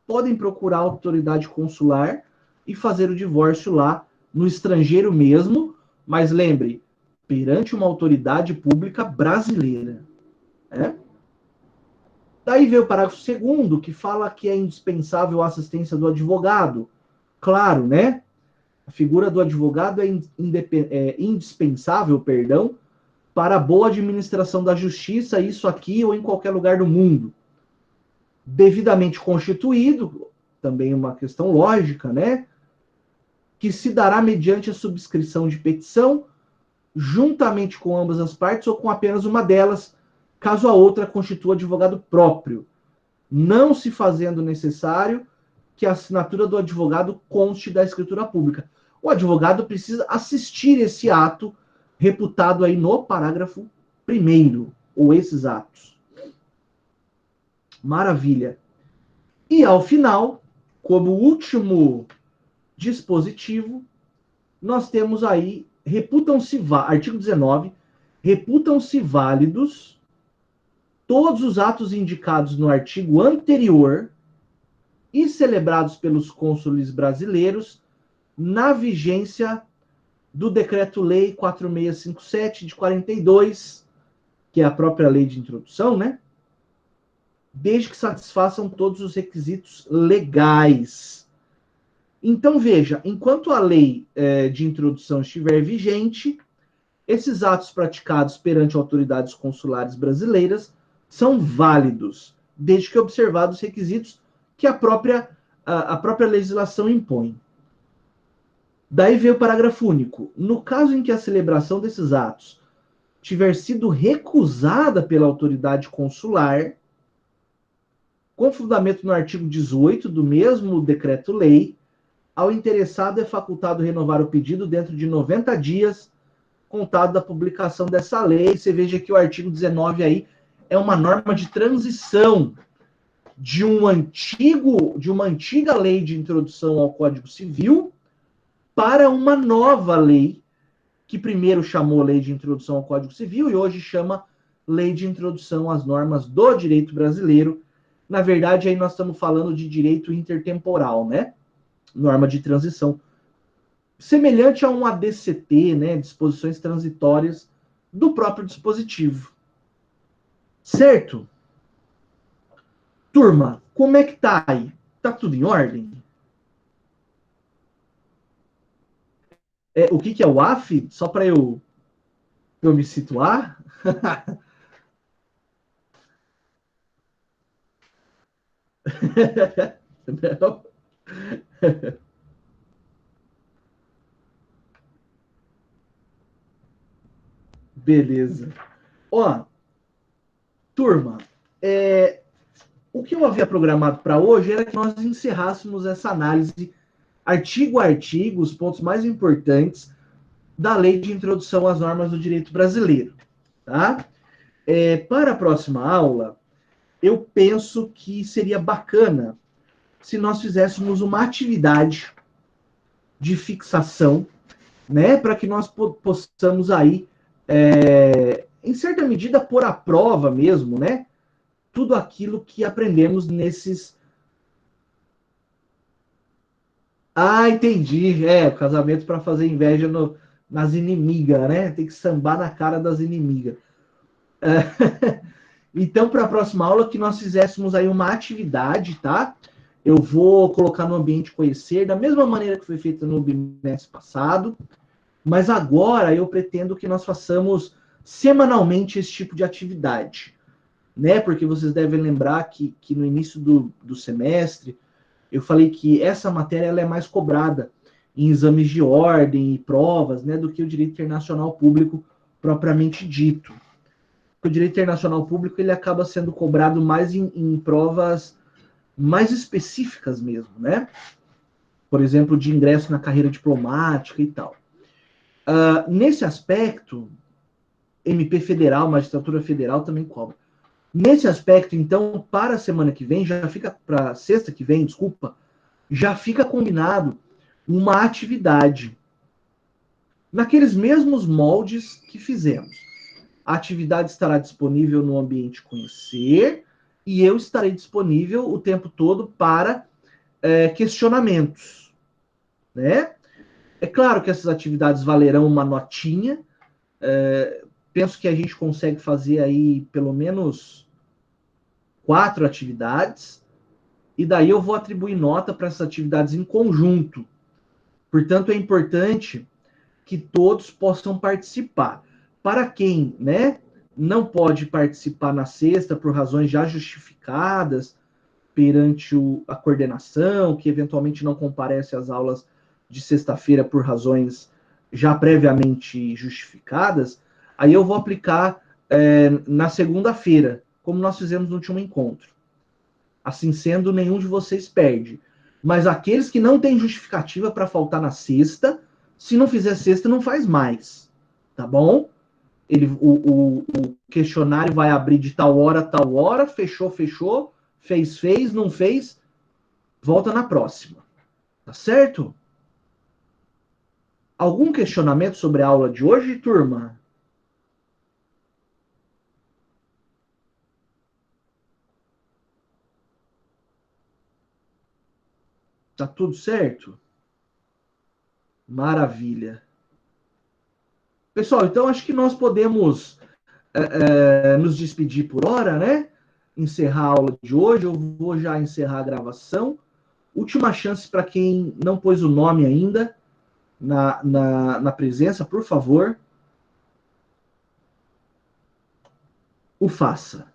Podem procurar a autoridade consular e fazer o divórcio lá no estrangeiro mesmo, mas lembre, perante uma autoridade pública brasileira. Né? Daí veio o parágrafo segundo, que fala que é indispensável a assistência do advogado. Claro, né? A figura do advogado é indispensável, perdão, para a boa administração da justiça, isso aqui ou em qualquer lugar do mundo. Devidamente constituído, também uma questão lógica, né? Que se dará mediante a subscrição de petição, juntamente com ambas as partes ou com apenas uma delas, caso a outra constitua advogado próprio, não se fazendo necessário que a assinatura do advogado conste da escritura pública. O advogado precisa assistir esse ato reputado aí no parágrafo primeiro, ou esses atos. Maravilha. E ao final, como último dispositivo, nós temos aí, artigo 19, reputam-se válidos todos os atos indicados no artigo anterior e celebrados pelos cônsules brasileiros na vigência do Decreto-Lei 4657 de 42, que é a própria lei de introdução, né? Desde que satisfaçam todos os requisitos legais. Então, veja, enquanto a lei de introdução estiver vigente, esses atos praticados perante autoridades consulares brasileiras são válidos, desde que observados os requisitos que a própria legislação impõe. Daí veio o parágrafo único. No caso em que a celebração desses atos tiver sido recusada pela autoridade consular, com fundamento no artigo 18 do mesmo decreto-lei, ao interessado é facultado renovar o pedido dentro de 90 dias, contado da publicação dessa lei. Você veja que o artigo 19 aí é uma norma de transição de uma antiga lei de introdução ao Código Civil para uma nova lei, que primeiro chamou Lei de Introdução ao Código Civil e hoje chama Lei de Introdução às Normas do Direito Brasileiro. Na verdade, aí nós estamos falando de direito intertemporal, né? Norma de transição. Semelhante a um ADCT, né? Disposições transitórias do próprio dispositivo. Certo? Turma, como é que tá aí? Tá tudo em ordem? O que é o AF? Só para eu me situar? Não? Beleza. Ó, turma, o que eu havia programado para hoje era que nós encerrássemos essa análise artigo a artigo, os pontos mais importantes da Lei de Introdução às Normas do Direito Brasileiro. Tá? Para a próxima aula, eu penso que seria bacana se nós fizéssemos uma atividade de fixação, né, para que nós possamos aí, em certa medida, pôr à prova mesmo, né, tudo aquilo que aprendemos nesses. Ah, entendi. O casamento para fazer inveja nas inimigas, né? Tem que sambar na cara das inimigas. Então, para a próxima aula, que nós fizéssemos aí uma atividade, tá? Eu vou colocar no ambiente conhecer, da mesma maneira que foi feita no bimestre passado, mas agora eu pretendo que nós façamos semanalmente esse tipo de atividade, né? Porque vocês devem lembrar que no início do semestre eu falei que essa matéria ela é mais cobrada em exames de ordem e provas, né, do que o direito internacional público propriamente dito. O direito internacional público ele acaba sendo cobrado mais em provas mais específicas mesmo, né? Por exemplo, de ingresso na carreira diplomática e tal. Nesse aspecto, MP Federal, Magistratura Federal também cobra. Nesse aspecto, então, para a semana que vem, já fica para sexta que vem, desculpa, já fica combinado uma atividade naqueles mesmos moldes que fizemos. A atividade estará disponível no ambiente conhecer e eu estarei disponível o tempo todo para questionamentos, né? É claro que essas atividades valerão uma notinha. Penso que a gente consegue fazer aí pelo menos 4 atividades e daí eu vou atribuir nota para essas atividades em conjunto. Portanto, é importante que todos possam participar. Para quem, né, não pode participar na sexta por razões já justificadas perante a coordenação, que eventualmente não comparece às aulas de sexta-feira por razões já previamente justificadas, aí eu vou aplicar na segunda-feira, como nós fizemos no último encontro. Assim sendo, nenhum de vocês perde. Mas aqueles que não têm justificativa para faltar na sexta, se não fizer sexta, não faz mais. Tá bom? O questionário vai abrir de tal hora a tal hora, fechou, fechou, fez, não fez, volta na próxima. Tá certo? Algum questionamento sobre a aula de hoje, turma? Tá tudo certo? Maravilha. Pessoal, então acho que nós podemos nos despedir por hora, né? Encerrar a aula de hoje. Eu vou já encerrar a gravação. Última chance para quem não pôs o nome ainda na presença, por favor, o faça.